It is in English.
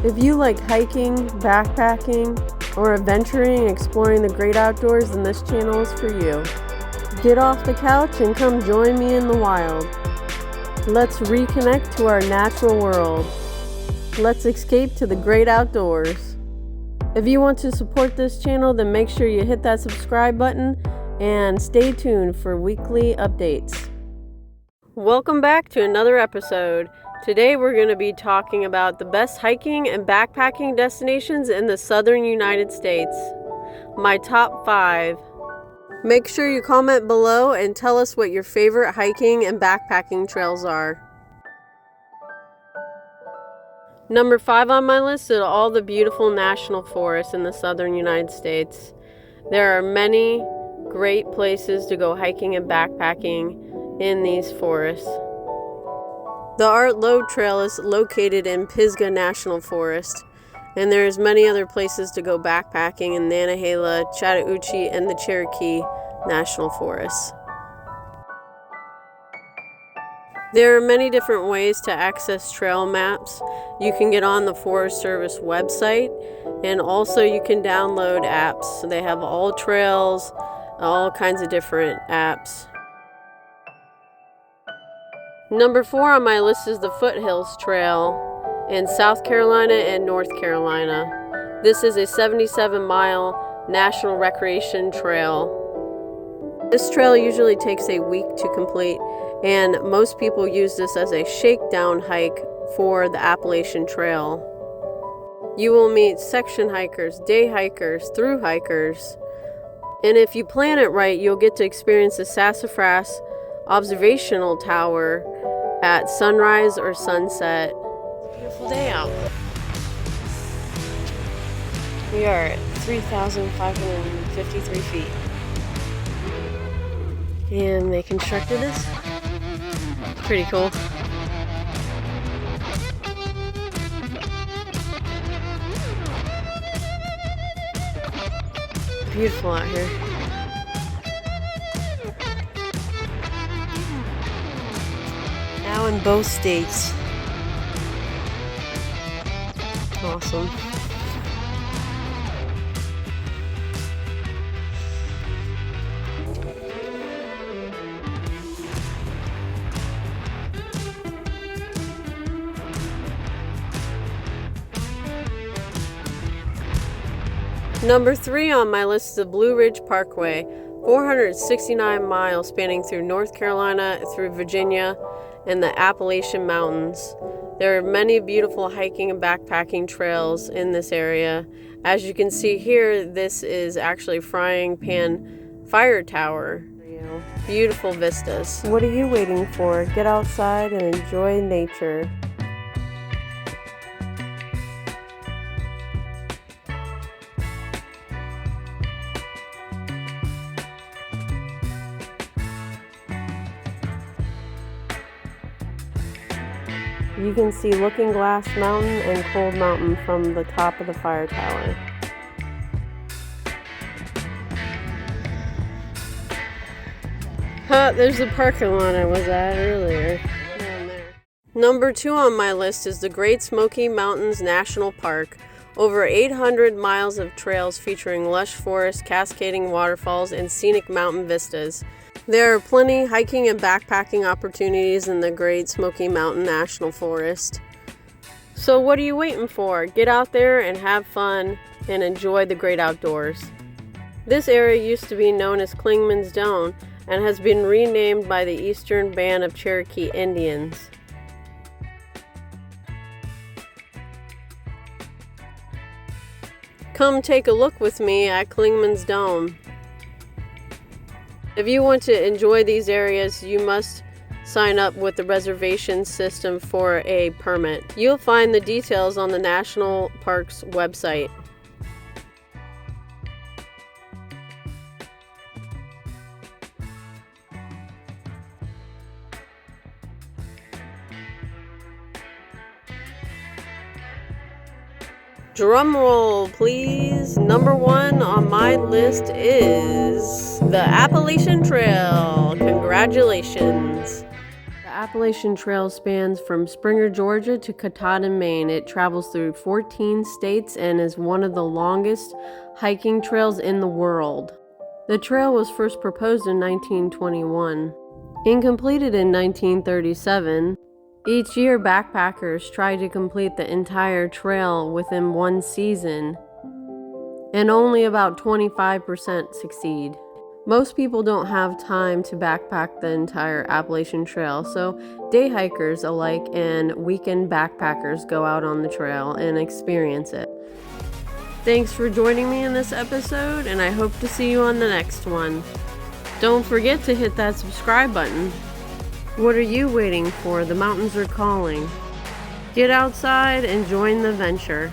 If you like hiking, backpacking, or adventuring and exploring the great outdoors, then this channel is for you. Get off the couch and come join me in the wild. Let's reconnect to our natural world. Let's escape to the great outdoors. If you want to support this channel, then make sure you hit that subscribe button and stay tuned for weekly updates. Welcome back to another episode. Today we're going to be talking about the best hiking and backpacking destinations in the southern United States. My top 5. Make sure you comment below and tell us what your favorite hiking and backpacking trails are. Number 5 on my list is all the beautiful national forests in the southern United States. There are many great places to go hiking and backpacking in these forests. The Art Low Trail is located in Pisgah National Forest, and there's many other places to go backpacking in Nantahala, Chattahoochee, and the Cherokee National Forests. There are many different ways to access trail maps. You can get on the Forest Service website, and also you can download apps. So they have all trails, all kinds of different apps. Number 4 on my list is the Foothills Trail in South Carolina and North Carolina. This is a 77-mile national recreation trail. This trail usually takes a week to complete, and most people use this as a shakedown hike for the Appalachian Trail. You will meet section hikers, day hikers, through hikers, and if you plan it right, you'll get to experience the Sassafras Observational Tower at sunrise or sunset. Beautiful day out. We are at 3,553 feet. And they constructed this. Pretty cool. Beautiful out here. Now in both states. Awesome. Number 3 on my list is the Blue Ridge Parkway, 469 miles spanning through North Carolina, through Virginia, and the Appalachian Mountains. There are many beautiful hiking and backpacking trails in this area. As you can see here, this is actually Frying Pan Fire Tower. Beautiful vistas. What are you waiting for? Get outside and enjoy nature. You can see Looking Glass Mountain and Cold Mountain from the top of the fire tower. There's the parking lot I was at earlier. Down there. Number 2 on my list is the Great Smoky Mountains National Park. Over 800 miles of trails featuring lush forests, cascading waterfalls, and scenic mountain vistas. There are plenty hiking and backpacking opportunities in the Great Smoky Mountain National Forest. So what are you waiting for? Get out there and have fun and enjoy the great outdoors. This area used to be known as Clingman's Dome and has been renamed by the Eastern Band of Cherokee Indians. Come take a look with me at Clingman's Dome. If you want to enjoy these areas, you must sign up with the reservation system for a permit. You'll find the details on the National Parks website. Drum roll, please. Number 1 on my list is the Appalachian Trail. Congratulations. The The Appalachian Trail spans from Springer, Georgia to Katahdin, Maine. It travels through 14 states and is one of the longest hiking trails in the world. The trail was first proposed in 1921 and completed in 1937. Each year, backpackers try to complete the entire trail within one season, and only about 25% succeed. Most people don't have time to backpack the entire Appalachian Trail, so day hikers alike and weekend backpackers go out on the trail and experience it. Thanks for joining me in this episode, and I hope to see you on the next one. Don't forget to hit that subscribe button. What are you waiting for? The mountains are calling. Get outside and join the venture.